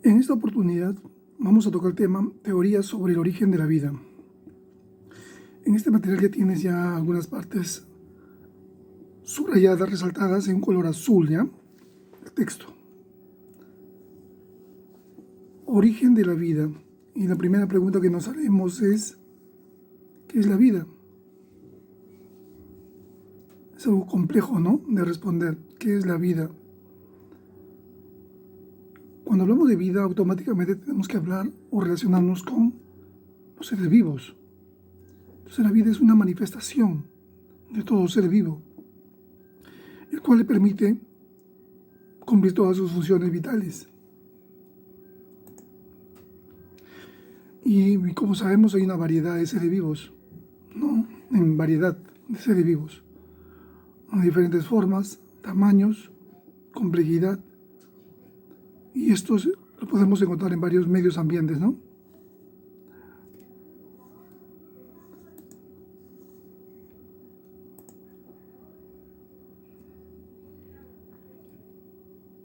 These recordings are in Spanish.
En esta oportunidad vamos a tocar el tema teorías sobre el origen de la vida. En este material ya tienes ya algunas partes subrayadas, resaltadas en un color azul, ¿ya? El texto. Origen de la vida. Y la primera pregunta que nos haremos es, ¿qué es la vida? Es algo complejo, ¿no?, de responder. ¿Qué es la vida? Cuando hablamos de vida, automáticamente tenemos que hablar o relacionarnos con los seres vivos. Entonces la vida es una manifestación de todo ser vivo, el cual le permite cumplir todas sus funciones vitales. Y como sabemos, hay una variedad de seres vivos, ¿no? En variedad de seres vivos, en diferentes formas, tamaños, complejidad. Y esto lo podemos encontrar en varios medios ambientes, ¿no?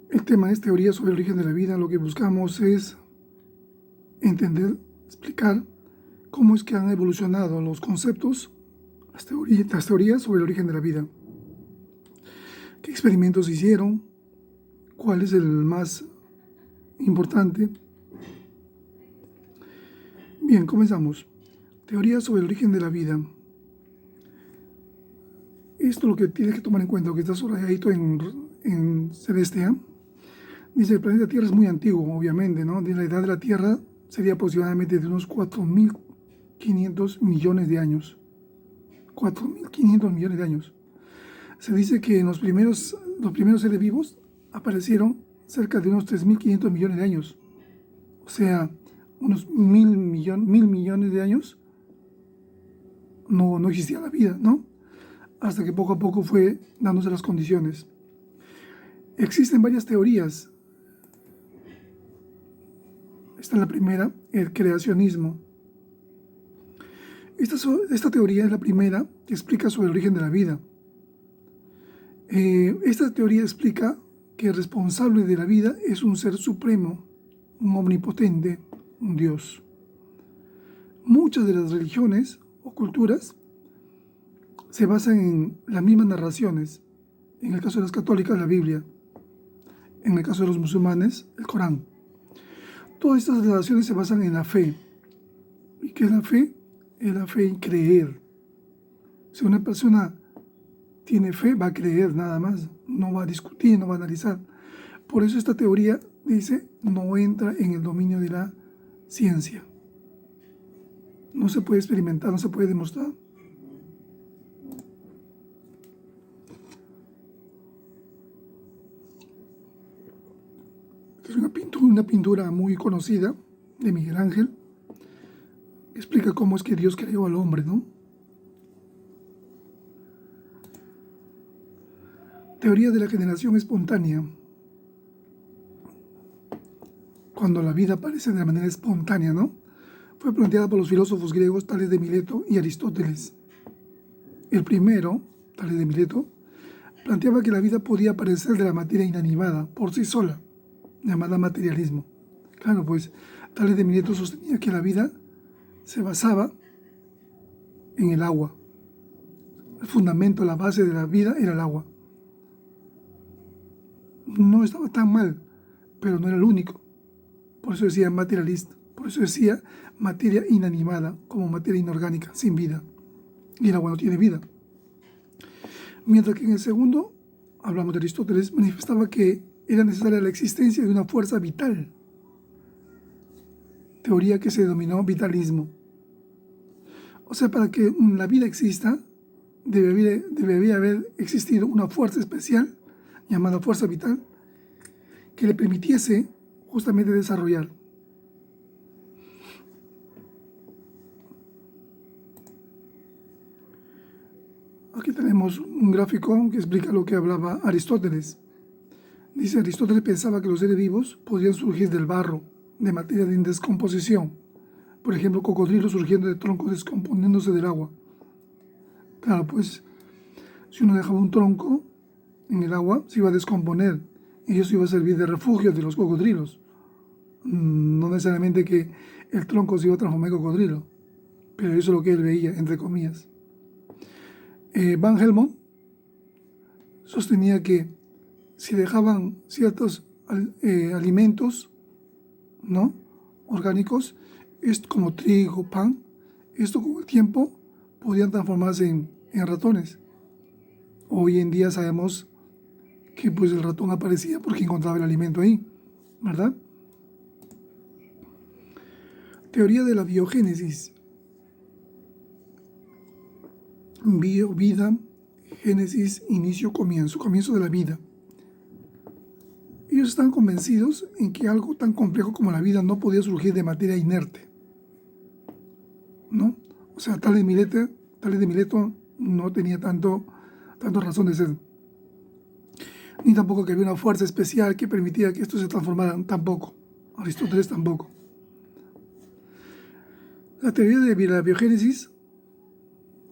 El tema es teoría sobre el origen de la vida. Lo que buscamos es entender, explicar cómo es que han evolucionado los conceptos, las teorías sobre el origen de la vida. ¿Qué experimentos se hicieron? ¿Cuál es el más importante? Bien, comenzamos. Teoría sobre el origen de la vida. Esto es lo que tienes que tomar en cuenta, lo que está subrayadito en celeste, ¿eh? Dice, el planeta Tierra es muy antiguo, obviamente, ¿no? La edad de la Tierra sería aproximadamente de unos 4.500 millones de años. 4.500 millones de años. Se dice que los primeros seres vivos aparecieron cerca de unos 3.500 millones de años. O sea, unos mil millones de años no existía la vida, ¿no? Hasta que poco a poco fue dándose las condiciones. Existen varias teorías. Esta es la primera, el creacionismo. Esta teoría es la primera que explica sobre el origen de la vida. Esta teoría explica que el responsable de la vida es un ser supremo, un omnipotente, un Dios. Muchas de las religiones o culturas se basan en las mismas narraciones. En el caso de las católicas, la Biblia. En el caso de los musulmanes, el Corán. Todas estas narraciones se basan en la fe. ¿Y qué es la fe? Es la fe en creer. Si una persona tiene fe, va a creer nada más. No va a discutir, no va a analizar. Por eso esta teoría dice, no entra en el dominio de la ciencia. No se puede experimentar, no se puede demostrar. Es una pintura muy conocida de Miguel Ángel. Explica cómo es que Dios creó al hombre, ¿no? Teoría de la generación espontánea. Cuando la vida aparece de manera espontánea, ¿no? Fue planteada por los filósofos griegos Tales de Mileto y Aristóteles. El primero, Tales de Mileto, planteaba que la vida podía aparecer de la materia inanimada por sí sola, llamada materialismo. Claro, pues Tales de Mileto sostenía que la vida se basaba en el agua. El fundamento, la base de la vida era el agua. No estaba tan mal, pero no era el único. Por eso decía materialista. Por eso decía materia inanimada, como materia inorgánica, sin vida. Y el agua no tiene vida. Mientras que en el segundo, hablamos de Aristóteles, manifestaba que era necesaria la existencia de una fuerza vital. Teoría que se denominó vitalismo. O sea, para que la vida exista, debería haber existido una fuerza especial, llamada fuerza vital, que le permitiese justamente desarrollar. Aquí tenemos un gráfico que explica lo que hablaba Aristóteles. Dice, Aristóteles pensaba que los seres vivos podrían surgir del barro, de materia de descomposición. Por ejemplo, cocodrilos surgiendo de troncos descomponiéndose del agua. Claro, pues, si uno dejaba un tronco en el agua, se iba a descomponer y eso iba a servir de refugio de los cocodrilos. No necesariamente que el tronco se iba a transformar en cocodrilo, pero eso es lo que él veía, entre comillas. Van Helmont sostenía que si dejaban ciertos alimentos, ¿no?, orgánicos, como trigo, pan, esto con el tiempo podían transformarse en ratones. Hoy en día sabemos que pues el ratón aparecía porque encontraba el alimento ahí, ¿verdad? Teoría de la biogénesis. Vida, génesis, inicio, comienzo de la vida. Ellos están convencidos en que algo tan complejo como la vida no podía surgir de materia inerte, ¿no? O sea, Tales de Mileto no tenía tanto razón de ser, ni tampoco que había una fuerza especial que permitía que estos se transformaran, tampoco. Aristóteles tampoco. La teoría de la biogénesis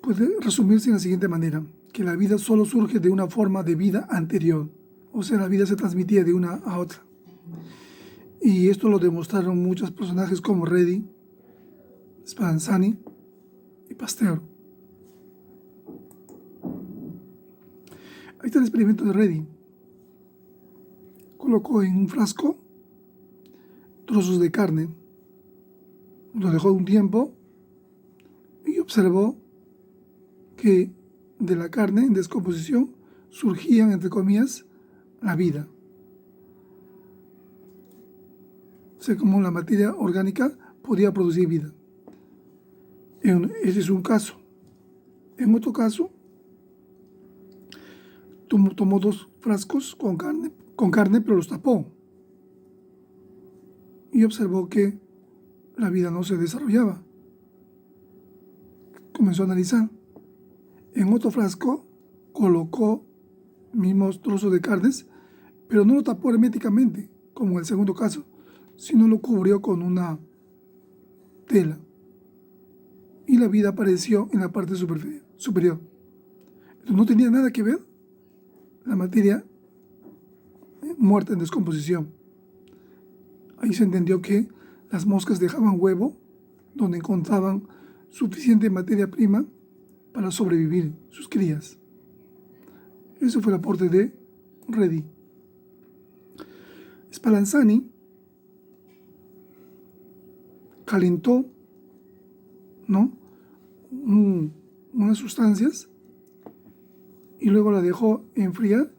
puede resumirse en la siguiente manera, que la vida solo surge de una forma de vida anterior, o sea, la vida se transmitía de una a otra. Y esto lo demostraron muchos personajes como Redi, Spallanzani y Pasteur. Ahí está el experimento de Redi. Colocó en un frasco trozos de carne, lo dejó un tiempo y observó que de la carne en descomposición surgían, entre comillas, la vida. O sea, como la materia orgánica podía producir vida. Ese es un caso. En otro caso, tomó 2 frascos con carne, pero los tapó. Y observó que la vida no se desarrollaba. Comenzó a analizar. En otro frasco colocó mismos trozos de carnes, pero no lo tapó herméticamente, como en el segundo caso, sino lo cubrió con una tela. Y la vida apareció en la parte superior. Entonces no tenía nada que ver la materia muerta en descomposición. Ahí se entendió que las moscas dejaban huevo donde encontraban suficiente materia prima para sobrevivir sus crías. Ese fue el aporte de Redi. Spallanzani calentó, ¿no?, unas sustancias y luego la dejó enfriar,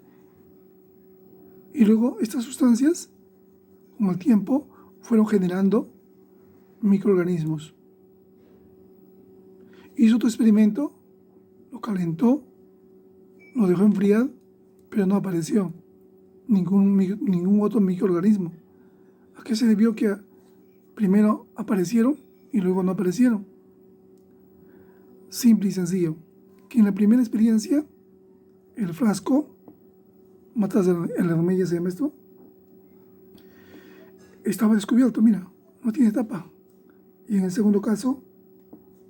y luego estas sustancias con el tiempo fueron generando microorganismos. Hizo otro experimento, lo calentó, lo dejó enfriar, pero no apareció ningún otro microorganismo. ¿A qué se debió que primero aparecieron y luego no aparecieron? Simple y sencillo, que en la primera experiencia el frasco, matas el hermella se llama esto, estaba descubierto, mira, no tiene tapa. Y en el segundo caso,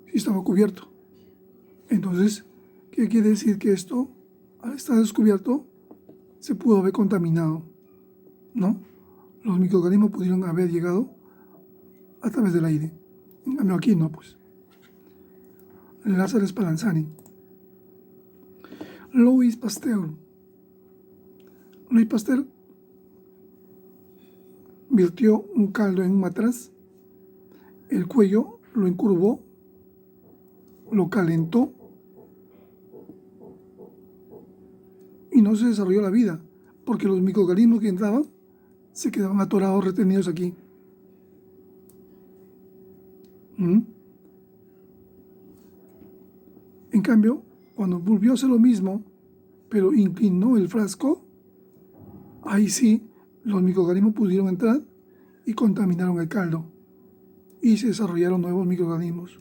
sí estaba cubierto. Entonces, ¿qué quiere decir? Que esto, al estar descubierto, se pudo haber contaminado, ¿no? Los microorganismos pudieron haber llegado a través del aire. En cambio aquí no, pues. Lázaro Spallanzani. Louis Pasteur. Louis Pasteur virtió un caldo en un matraz, el cuello lo encurvó, lo calentó y no se desarrolló la vida, porque los microorganismos que entraban se quedaban atorados, retenidos aquí. En cambio, cuando volvió a hacer lo mismo, pero inclinó el frasco, ahí sí los microorganismos pudieron entrar y contaminaron el caldo y se desarrollaron nuevos microorganismos.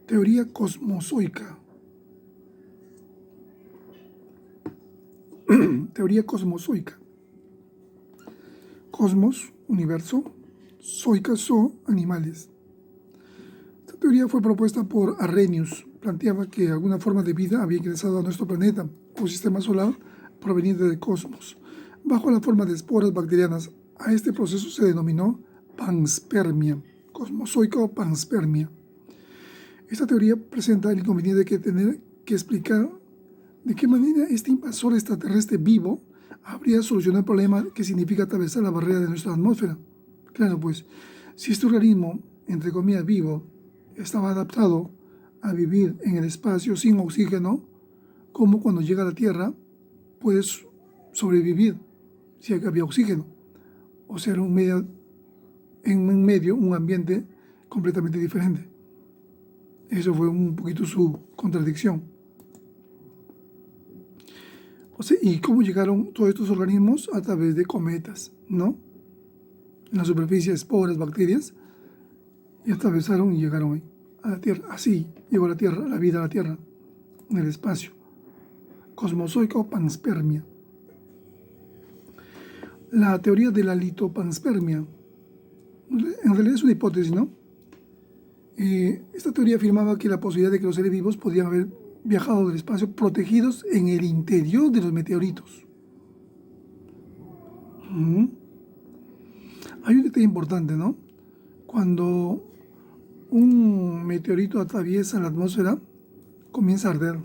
Teoría cosmozoica. Teoría cosmozoica. Cosmos, universo, zoica, animales. Esta teoría fue propuesta por Arrhenius. Planteaba que alguna forma de vida había ingresado a nuestro planeta o sistema solar proveniente del cosmos. bajo la forma de esporas bacterianas. A este proceso se denominó panspermia, cosmozoica o panspermia. Esta teoría presenta el inconveniente de que tener que explicar de qué manera este invasor extraterrestre vivo habría solucionado el problema que significa atravesar la barrera de nuestra atmósfera. Claro, pues, si este organismo, entre comillas, vivo, estaba adaptado a vivir en el espacio sin oxígeno, ¿cómo cuando llega a la Tierra puede sobrevivir si había oxígeno? O sea, en un medio, un ambiente completamente diferente. Eso fue un poquito su contradicción. O sea, ¿y cómo llegaron todos estos organismos? A través de cometas, ¿no? En la superficie, esporas, bacterias, y atravesaron y llegaron ahí, a la Tierra. Así llegó la Tierra, la vida a la Tierra, en el espacio. Cosmozoica o panspermia. La teoría de la litopanspermia, en realidad es una hipótesis, ¿no? Esta teoría afirmaba que la posibilidad de que los seres vivos podían haber viajado del espacio protegidos en el interior de los meteoritos. Hay un detalle importante, ¿no? Cuando un meteorito atraviesa la atmósfera, comienza a arder,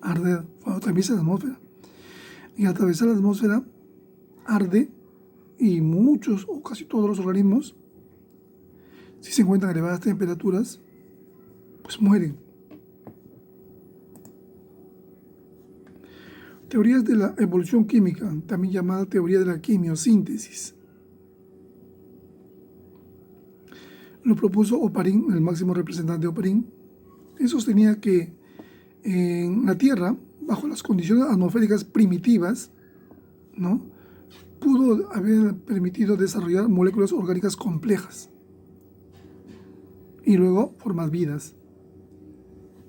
cuando atraviesa la atmósfera. Y al atravesar la atmósfera, arde, y muchos o casi todos los organismos, si se encuentran a elevadas temperaturas, pues mueren. Teorías de la evolución química, también llamada teoría de la quimiosíntesis. Lo propuso Oparin, el máximo representante de Oparin. Él sostenía que en la Tierra, bajo las condiciones atmosféricas primitivas, ¿no?, pudo haber permitido desarrollar moléculas orgánicas complejas y luego formar vidas.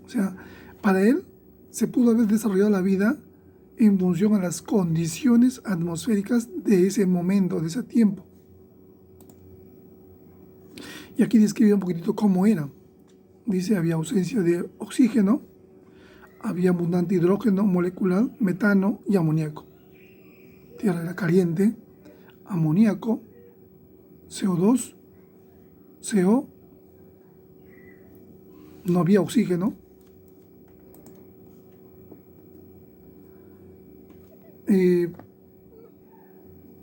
O sea, para él se pudo haber desarrollado la vida en función a las condiciones atmosféricas de ese momento, de ese tiempo. Y aquí describe un poquitito cómo era. Dice, había ausencia de oxígeno, había abundante hidrógeno molecular, metano y amoníaco. Tierra era caliente, amoníaco, CO2, CO, no había oxígeno.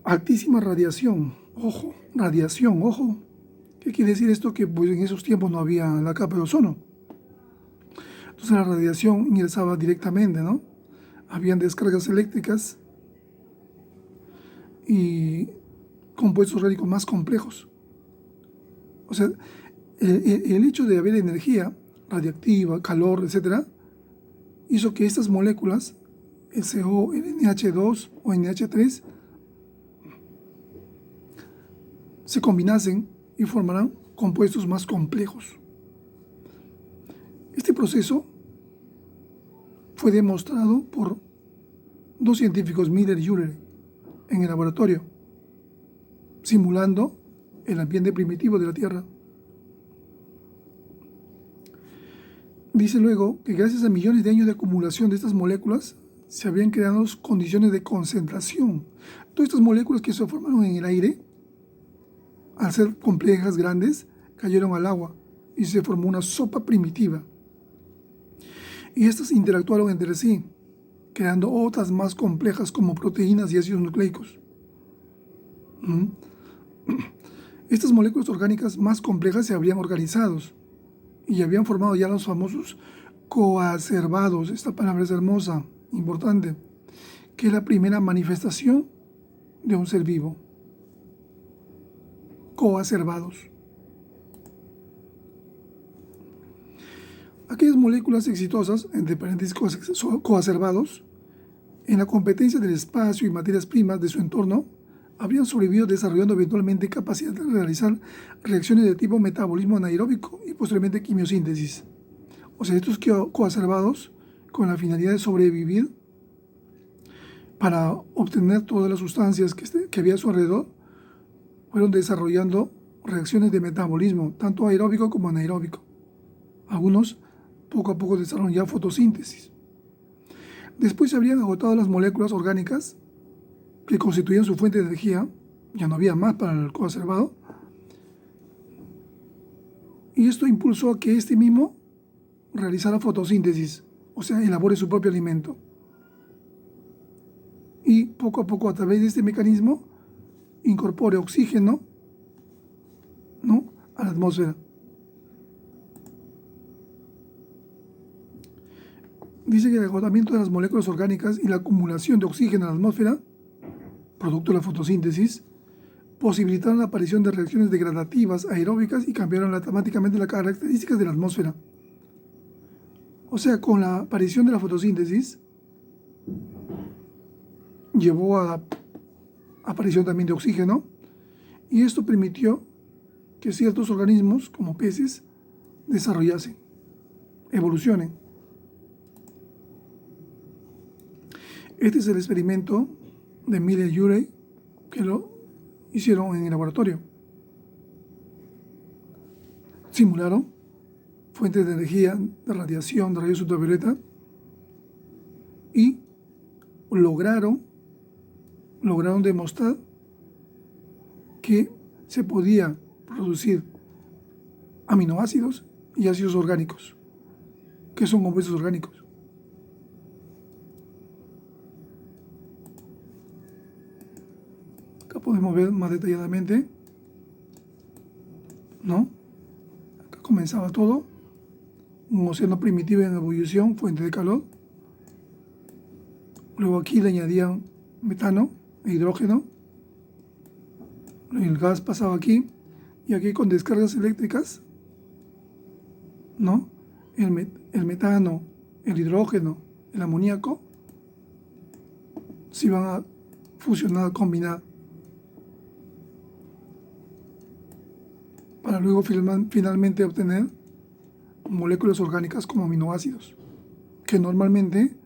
Altísima radiación, ojo. ¿Qué quiere decir esto? Que pues, en esos tiempos no había la capa de ozono. Entonces la radiación ingresaba directamente, ¿no? Habían descargas eléctricas y compuestos orgánicos más complejos. O sea, el hecho de haber energía radiactiva, calor, etc., hizo que estas moléculas, el CO, el NH2 o NH3, se combinasen y formarán compuestos más complejos. Este proceso fue demostrado por dos científicos, Miller y Euler, en el laboratorio, simulando el ambiente primitivo de la Tierra. Dice luego que gracias a millones de años de acumulación de estas moléculas, se habían creado condiciones de concentración. Todas estas moléculas que se formaron en el aire, al ser complejas, grandes, cayeron al agua y se formó una sopa primitiva. Y estas interactuaron entre sí, creando otras más complejas como proteínas y ácidos nucleicos. Estas moléculas orgánicas más complejas se habrían organizado y habían formado ya los famosos coacervados. Esta palabra es hermosa, importante, que es la primera manifestación de un ser vivo. Coacervados. Aquellas moléculas exitosas, entre paréntesis coacervados, en la competencia del espacio y materias primas de su entorno, habrían sobrevivido desarrollando eventualmente capacidad de realizar reacciones de tipo metabolismo anaeróbico y posteriormente quimiosíntesis. O sea, estos coacervados, con la finalidad de sobrevivir para obtener todas las sustancias que había a su alrededor, fueron desarrollando reacciones de metabolismo, tanto aeróbico como anaeróbico. Algunos poco a poco desarrollaron ya fotosíntesis. Después se habrían agotado las moléculas orgánicas que constituían su fuente de energía, ya no había más para el conservado, y esto impulsó a que este mismo realizara fotosíntesis, o sea, elabore su propio alimento. Y poco a poco, a través de este mecanismo, incorpore oxígeno, ¿no?, a la atmósfera. Dice que el agotamiento de las moléculas orgánicas y la acumulación de oxígeno en la atmósfera, producto de la fotosíntesis, posibilitaron la aparición de reacciones degradativas aeróbicas y cambiaron dramáticamente las características de la atmósfera. O sea, con la aparición de la fotosíntesis, llevó a la aparición también de oxígeno, y esto permitió que ciertos organismos, como peces, desarrollasen, evolucionen. Este es el experimento de Miller y Urey, que lo hicieron en el laboratorio. Simularon fuentes de energía, de radiación, de rayos ultravioleta, y lograron demostrar que se podía producir aminoácidos y ácidos orgánicos, que son compuestos orgánicos. Acá podemos ver más detalladamente, ¿no? Acá comenzaba todo, un océano primitivo en ebullición, fuente de calor. Luego aquí le añadían metano e hidrógeno. El gas pasaba aquí, y aquí con descargas eléctricas, ¿no?, el metano, el hidrógeno, el amoníaco se iban a fusionar, combinar, para luego finalmente obtener moléculas orgánicas como aminoácidos, que normalmente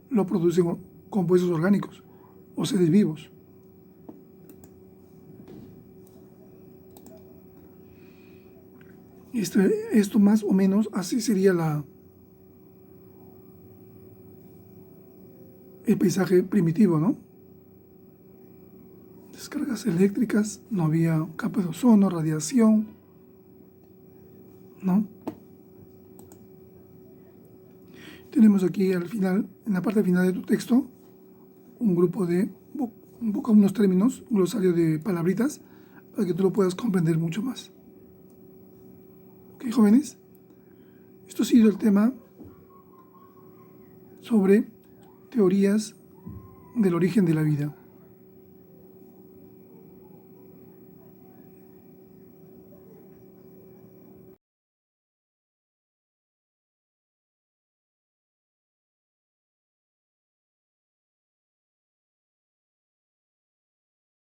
lo producen compuestos orgánicos o seres vivos. Esto más o menos así sería el paisaje primitivo, ¿no? Descargas eléctricas, no había capa de ozono, radiación, ¿no? Tenemos aquí al final, en la parte final de tu texto, unos términos, un glosario de palabritas, para que tú lo puedas comprender mucho más. ¿Ok, jóvenes? Esto ha sido el tema sobre teorías del origen de la vida.